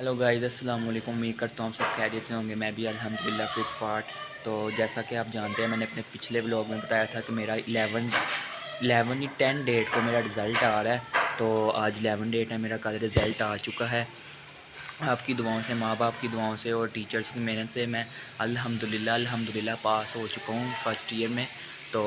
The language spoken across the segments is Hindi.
हेलो गाइस, अस्सलाम वालेकुम। उम्मीद करता हूँ सब खैरियत से होंगे। मैं भी अल्हम्दुलिल्लाह फिट फाट। तो जैसा कि आप जानते हैं, मैंने अपने पिछले व्लॉग में बताया था कि मेरा 10 डेट को मेरा रिज़ल्ट आ रहा है। तो आज 11 डेट है, मेरा कल रिज़ल्ट आ चुका है। आपकी दुआओं से, माँ बाप की दुआओं से और टीचर्स की मेहनत से मैं अल्हम्दुलिल्लाह पास हो चुका हूँ फ़र्स्ट ईयर में। तो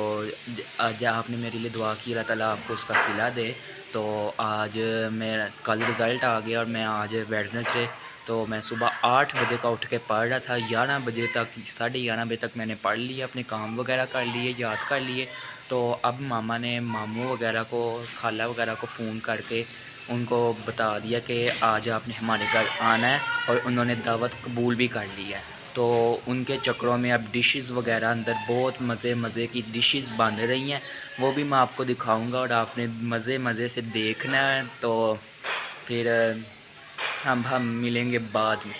आज आपने मेरे लिए दुआ की, अल्लाह ताला आपको उसका सिला दे। तो आज मेरा कल रिज़ल्ट आ गया और मैं आज वेडनेसडे, तो मैं सुबह 8 बजे का उठ के पढ़ रहा था। 11 बजे तक, 11:30 बजे तक मैंने पढ़ लिया, अपने काम वगैरह कर लिए, याद कर लिए। तो अब मामा ने मामू वगैरह को, खाला वगैरह को फ़ोन करके उनको बता दिया कि आज आपने हमारे घर आना है, और उन्होंने दावत कबूल भी कर ली है। तो उनके चक्रों में अब डिशेस वगैरह अंदर बहुत मज़े की डिशेस बन रही हैं, वो भी मैं आपको दिखाऊंगा और आपने मज़े से देखना है। तो फिर हम मिलेंगे बाद में।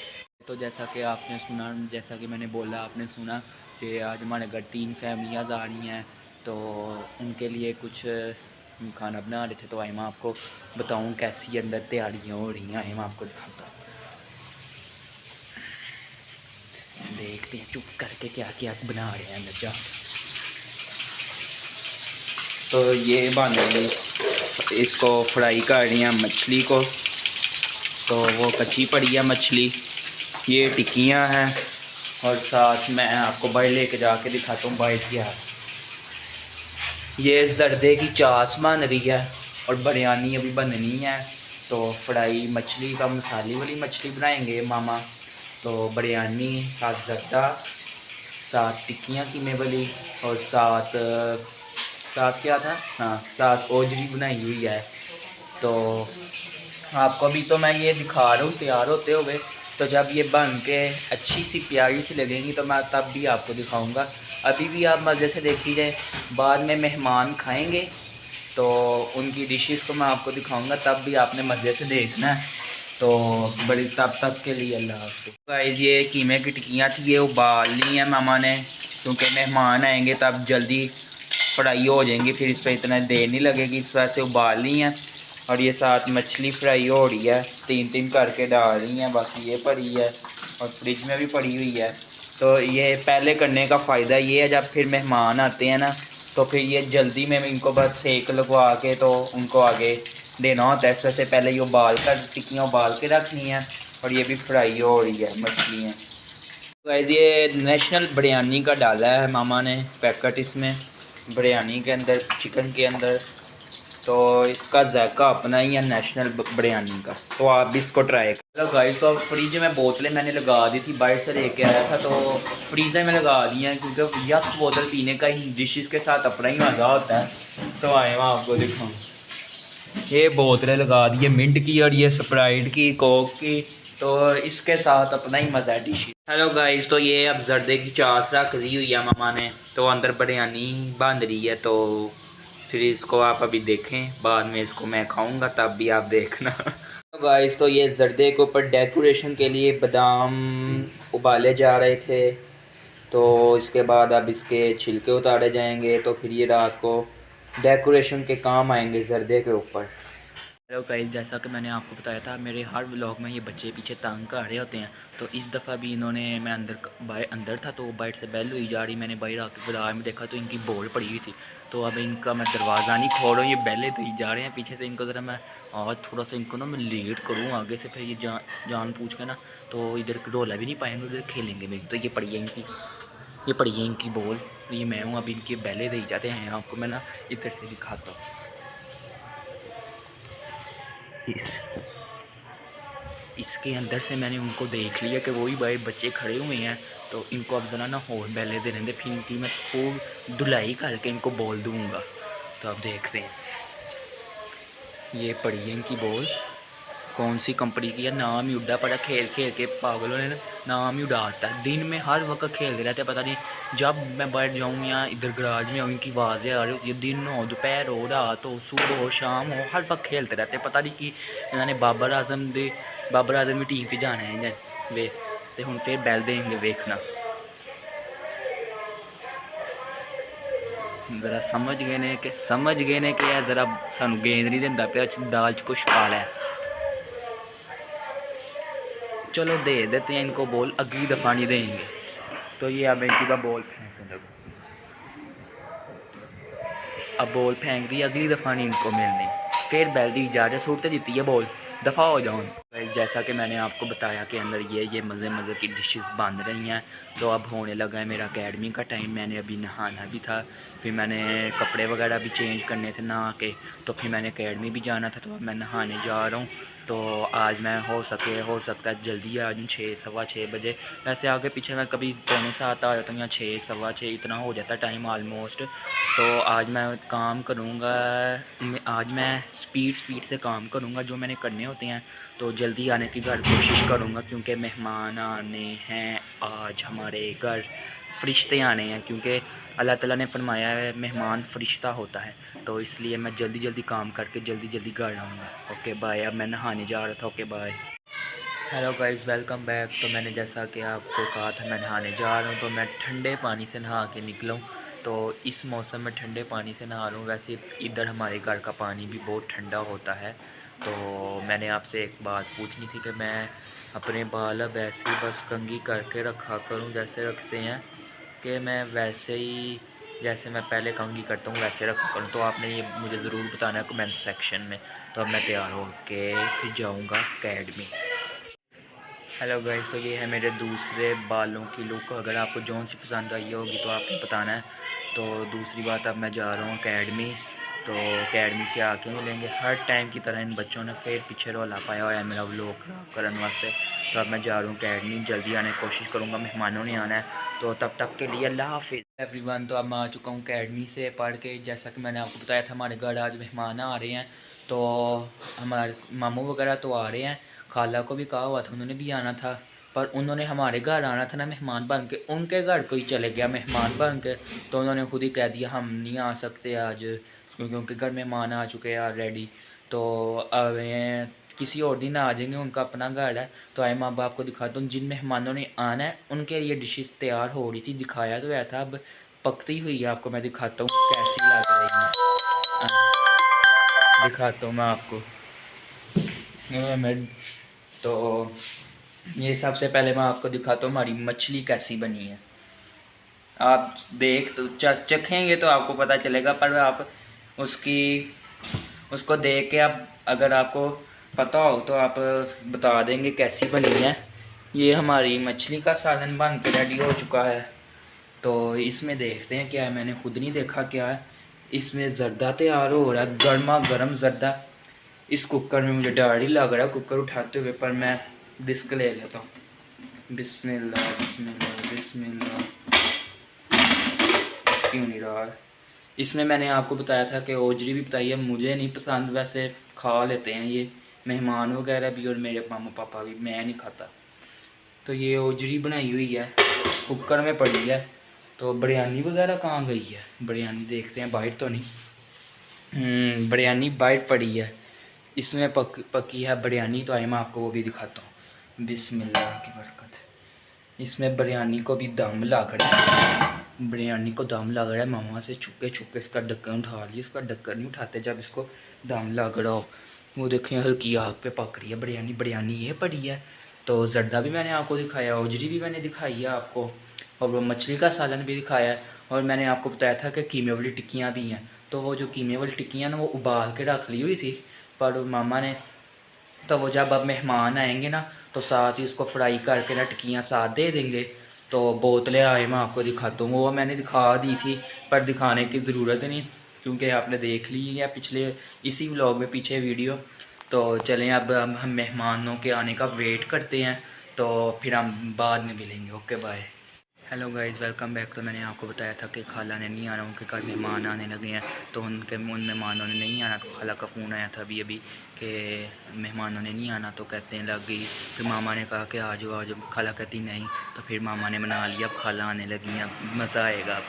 तो जैसा कि आपने सुना, जैसा कि मैंने बोला, आपने सुना कि आज हमारे घर 3 फैमिलियाँ आ रही हैं। तो उनके लिए कुछ खाना बना रहे थे। तो आए मैं आपको बताऊं कैसी अंदर तैयारियाँ हो रही हैं। आए मैं आपको दिखाता हूँ, देखते हैं चुप करके क्या क्या बना रहे हैं अंदर जा। तो ये बन रही, इसको फ्राई कर रही हैं मछली को। तो वो कच्ची पड़ी है मछली। ये टिक्कियाँ हैं, और साथ मैं आपको बाहर लेके जाके दिखाता हूँ बाहर की हाल। ये जर्दे की चास बन रही है और बिरयानी अभी बननी है। तो फ्राई मछली का, मसाले वाली मछली बनाएंगे मामा। तो बिरयानी, साथ जर्दा, साथ टिक्कियाँ कीमे वाली, और साथ साथ क्या था, हाँ, साथ ओजरी बनाई हुई है। तो आपको भी तो मैं ये दिखा रहा हूँ तैयार होते हुए। तो जब ये बन के अच्छी सी प्यारी सी लगेंगी तो मैं तब भी आपको दिखाऊंगा। अभी भी आप मज़े से देखिए, बाद में मेहमान खाएंगे तो उनकी डिशेस को मैं आपको दिखाऊंगा, तब भी आपने मज़े से देखना है। तो बड़ी तब तक के लिए अल्लाह हाफ़िज़। गाइस, ये कीमे की टिक्कियाँ थी, ये उबाल ली हैं मामा ने, क्योंकि मेहमान आएंगे तब जल्दी फ्राई हो जाएंगी, फिर इस पर इतना देर नहीं लगेगी, इस वजह से उबाल ली हैं। और ये साथ मछली फ्राई हो रही है, 3 करके डाल रही हैं। बाकी ये पड़ी है और फ्रिज में भी पड़ी हुई है। तो ये पहले करने का फ़ायदा ये है, जब फिर मेहमान आते हैं ना, तो फिर ये जल्दी में इनको बस सेक लगवा के तो उनको आगे देना होता है। इस वजह से पहले ये उबाल कर, टिक्कियाँ उबाल के रखनी है, और ये भी फ्राई हो रही है मछलियाँ। गाइस, ये नेशनल बिरयानी का डाला है मामा ने पैकेट, इसमें बिरयानी के अंदर, चिकन के अंदर। तो इसका जायका अपना ही है नेशनल बिरयानी का। तो आप भी इसको ट्राई करें। हेलो गाइस, तो फ्रीज में बोतलें मैंने लगा दी थी, बाहर से लेके आया था, तो फ्रीज़र में लगा दी हैं, क्योंकि यह बोतल पीने का ही डिशेस के साथ अपना ही मज़ा होता है। तो आए मैं आपको दिखाऊँ, ये बोतलें लगा दी है मिंट की, और ये स्प्राइट की, कोक की। तो इसके साथ अपना ही मज़ा है डिश। हेलो गाइस, तो ये अब जर्दे की चास रख दी हुई है मामा ने, तो अंदर बिरयानी बन रही है। तो फिर इसको आप अभी देखें, बाद में इसको मैं खाऊंगा, तब भी आप देखना। तो गाइस, तो ये जर्दे के ऊपर डेकोरेशन के लिए बादाम उबाले जा रहे थे। तो इसके बाद अब इसके छिलके उतारे जाएंगे, तो फिर ये रात को डेकोरेशन के काम आएंगे जर्दे के ऊपर। हेलो गाइस, जैसा कि मैंने आपको बताया था, मेरे हर व्लॉग में ये बच्चे पीछे तंग कर रहे होते हैं। तो इस दफ़ा भी इन्होंने, मैं अंदर था, तो बाइट से बेल हुई जा रही, मैंने बाहर आके गराज में देखा तो इनकी बॉल पड़ी हुई थी। तो अब इनका मैं दरवाज़ा नहीं खोल रहा हूँ, ये बेलें दी जा रहे हैं पीछे से। इनको ज़रा मैं आज थोड़ा सा इनको ना मैं लेट करूँ आगे से, फिर ये जान पूछ के ना, तो इधर रोला भी नहीं पाएंगे, उधर खेलेंगे मेरी। तो ये पड़ी है इनकी, ये पड़ी है इनकी बॉल, ये मैं हूँ। अब इनकी बेलें दी जाते हैं, आपको मैं ना इधर से दिखाता हूँ। इस इसके अंदर से मैंने उनको देख लिया कि वही भाई बच्चे खड़े हुए हैं। तो इनको अब ज़रा ना और बैले दे रहे थे, फिर इनकी मैं खूब धुलाई करके इनको बोल दूँगा। तो अब देखते हैं, ये पड़ी है इनकी बॉल, कौन सी कंपनी की है, नाम ही उड़ा पड़ा। खेल खेल के पागलों ने नाम ही उड़ाता है, दिन में हर वक्त खेलते रहते हैं। पता नहीं जब मैं बैठ जाऊँ या इधर गराज में आऊँ, इनकी आवाज़ें आ रही होती है। दिन हो, दोपहर हो, रात हो, सुबह हो, शाम हो, हर वक्त खेलते रहते हैं। पता नहीं कि इन्होंने बाबर आजम की टीम पर जाना है वे, तो हम फिर बैल देंगे, वेखना। ज़रा समझ गए ने कि ज़रा सानू गेंद नहीं देंदा पे, दाल च कुछ काला है। चलो दे देते हैं इनको बॉल, अगली दफ़ा नहीं देंगे। तो ये अब इनकी बॉल फेंकने लगो, अब बॉल फेंक दी, अगली दफ़ा नहीं इनको मिलनी। फिर बैल दी जा रहे सूटते जीती है बॉल, दफ़ा हो जाओ। जैसा कि मैंने आपको बताया कि अंदर ये मज़े मज़े की डिशेस बन रही हैं। तो अब होने लगा है मेरा अकेडमी का टाइम। मैंने अभी नहाना भी था, फिर मैंने कपड़े वगैरह भी चेंज करने थे नहा के, तो फिर मैंने अकेडमी भी जाना था। तो अब मैं नहाने जा रहा हूँ। तो आज मैं हो सकता है जल्दी आ जाऊँ, 6 सवा 6 बजे। वैसे आगे पीछे मैं कभी 6:45 आ जाता हूँ या 6 सवा 6 इतना हो जाता है टाइम ऑलमोस्ट। तो आज मैं काम करूँगा, आज मैं स्पीड से काम करूँगा जो मैंने करने होते हैं। तो जल्दी आने की घर कोशिश करूँगा, क्योंकि मेहमान आने हैं आज हमारे घर, फ़रिश्ते आने हैं, क्योंकि अल्लाह ताला ने फरमाया है मेहमान फ़रिश्ता होता है। तो इसलिए मैं जल्दी काम करके जल्दी घर आऊँगा। Okay bye. अब मैं नहाने जा रहा था। Okay bye. Hello guys, welcome back. तो मैंने जैसा कि आपको कहा था मैं नहाने जा रहा हूँ, तो मैं ठंडे पानी से नहा के निकला हूँ। तो इस मौसम में ठंडे पानी से नहा रहा हूँ। वैसे इधर हमारे घर का पानी भी बहुत ठंडा होता है। तो मैंने आपसे एक बात पूछनी थी कि मैं अपने बाल अब ऐसे ही बस कंघी करके रखा करूँ जैसे रखते हैं, कि मैं वैसे ही जैसे मैं पहले कंघी करता हूँ वैसे रखा करूँ। तो आपने ये मुझे ज़रूर बताना है कमेंट सेक्शन में। तो अब मैं तैयार हो के फिर जाऊँगा अकेडमी। हेलो गाइस, तो ये है मेरे दूसरे बालों की लुक। अगर आपको जौन सी पसंद आई होगी तो आपने बताना है। तो दूसरी बात, अब मैं जा रहा हूँ अकेडमी। तो अकेडमी से आके मिलेंगे। हर टाइम की तरह इन बच्चों ने फिर पीछे रौला पाया हुआ है मेरा व्लॉग ख़राब करने वास्ते। तो अब मैं जा रहा हूँ अकेडमी, जल्दी आने की कोशिश करूँगा, मेहमानों ने आना है। तो तब तक के लिए अल्लाह हाफिज़ एवरीवन। तो अब मैं आ चुका हूँ अकेडमी से पढ़ के। जैसा कि मैंने आपको बताया था हमारे घर आज मेहमान आ रहे हैं। तो हमारे मामू वगैरह तो आ रहे हैं, खाला को भी कहा हुआ था उन्होंने भी आना था, पर उन्होंने हमारे घर आना था ना मेहमान बन के, उनके घर कोई चले गया मेहमान बन के। तो उन्होंने खुद ही कह दिया हम नहीं आ सकते आज, क्योंकि उनके घर मेहमान आ चुके हैं ऑलरेडी। तो अब किसी और दिन आ जाएंगे, उनका अपना घर है। तो आए माँ बाप को दिखाता हूँ, जिन मेहमानों ने आना है उनके लिए डिशेस तैयार हो रही थी। दिखाया तो आया था, अब पकती हुई है आपको मैं दिखाता हूँ कैसी लग रही है। दिखाता हूँ मैं आपको। तो ये सबसे पहले मैं आपको दिखाता हूँ हमारी मछली कैसी बनी है। आप देख तो चखेंगे तो आपको पता चलेगा, पर आप उसको देख के आप अगर आपको पता हो तो आप बता देंगे कैसी बनी है। ये हमारी मछली का सालन बन के रेडी हो चुका है। तो इसमें देखते हैं क्या है, मैंने खुद नहीं देखा क्या है। इसमें ज़र्दा तैयार हो रहा है, गर्मा गर्म ज़र्दा। इस कुकर में मुझे डर ही लग रहा है कुकर उठाते हुए, पर मैं रिस्क ले लेता हूँ। बिस्मिल्लाह बिस्मिल्लाह बिस्मिल्लाह। क्यों नहीं रहा है। इसमें मैंने आपको बताया था कि ओजरी भी बताई है, मुझे नहीं पसंद, वैसे खा लेते हैं ये मेहमान वगैरह भी और मेरे मामा पापा भी, मैं नहीं खाता। तो ये ओजरी बनाई हुई है, कुकर में पड़ी है। तो बिरयानी वगैरह कहाँ गई है, बिरयानी देखते हैं, बाइट तो नहीं, बिरयानी बाइट पड़ी है। इसमें पकी है बिरयानी। तो आइए मैं आपको वो भी दिखाता हूँ। बिस्मिल्लाह की बरकत। इसमें बिरयानी को भी दम लग रहा है, बिरयानी को दम लग रहा है। मामा से छुपके इसका ढक्कन उठा लिया, इसका ढक्कन नहीं उठाते जब इसको दम लग रहा हो। वो देखें हल्की आग पे पक रही है बिरयानी, बिरयानी ये पड़ी है। तो जर्दा भी मैंने आपको दिखाया, ओजरी भी मैंने दिखाई है आपको, और वो मछली का सालन भी दिखाया है। और मैंने आपको बताया था कि कीमे वाली टिक्कियाँ भी हैं। तो वो जो कीमे वाली टिक्कियाँ ना वो उबाल के रख ली हुई थी, पर मामा ने, तो वो जब अब मेहमान आएंगे ना तो साथ ही उसको फ्राई करके ना टिक्कियाँ साथ दे देंगे। तो बोतलें आए मैं आपको दिखाता हूँ, वो मैंने दिखा दी थी पर दिखाने की ज़रूरत नहीं, क्योंकि आपने देख ली है पिछले इसी व्लॉग में पीछे वीडियो। तो चलें अब हम मेहमानों के आने का वेट करते हैं, तो फिर हम बाद में मिलेंगे। Okay bye. Hello guys, welcome back. तो मैंने आपको बताया था कि खाला ने नहीं आना, उनके घर मेहमान आने लगे हैं। तो उन मेहमानों ने नहीं आना, तो खाला का फ़ोन आया था अभी कि मेहमानों ने नहीं आना। तो कहते हैं लग गई, फिर मामा ने कहा कि आ जाओ। खाला कहती नहीं, तो फिर मामा ने मना लिया, अब खाला आने लगी हैं, अब मज़ा आएगा।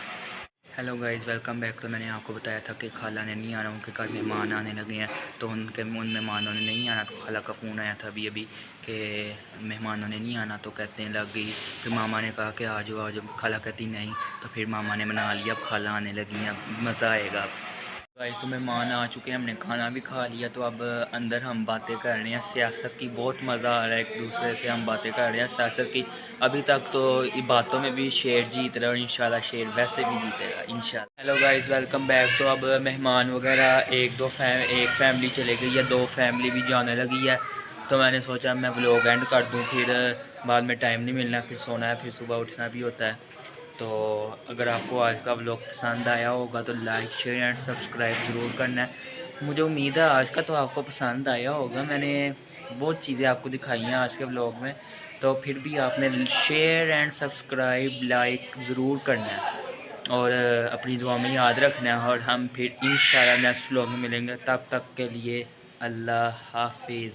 Hello guys, welcome back. तो मैंने आपको बताया था कि खाला ने नहीं आना, उनके घर मेहमान आने लगे हैं। तो उन मेहमानों ने नहीं आना, तो खाला का फ़ोन आया था अभी कि मेहमानों ने नहीं आना। तो कहते हैं लग गई, फिर मामा ने कहा कि आ जाओ। खाला कहती नहीं, तो फिर मामा ने मना लिया, अब खाला आने लगी हैं, अब मज़ा आएगा। गाइस तो मेहमान आ चुके हैं, हमने खाना भी खा लिया। तो अब अंदर हम बातें कर रहे हैं सियासत की। बहुत मज़ा आ रहा है, एक दूसरे से हम बातें कर रहे हैं सियासत की। अभी तक तो बातों में भी शेर जीत रहा है और इंशाल्लाह शेर वैसे भी जीतेगा इंशाल्लाह। Hello guys, welcome back. तो अब मेहमान वगैरह एक फैमिली चले गई है, 2 फैमिली भी जाने लगी है। तो मैंने सोचा मैं व्लॉग एंड कर दूँ, फिर बाद में टाइम नहीं मिलना, फिर सोना है, फिर सुबह उठना भी होता है। तो अगर आपको आज का व्लॉग पसंद आया होगा तो लाइक शेयर एंड सब्सक्राइब ज़रूर करना है। मुझे उम्मीद है आज का तो आपको पसंद आया होगा। मैंने बहुत चीज़ें आपको दिखाई हैं आज के व्लॉग में, तो फिर भी आपने शेयर एंड सब्सक्राइब लाइक ज़रूर करना है और अपनी दुआ में याद रखना है। और हम फिर इंशाल्लाह नेक्स्ट व्लॉग में मिलेंगे, तब तक के लिए अल्लाह हाफिज़।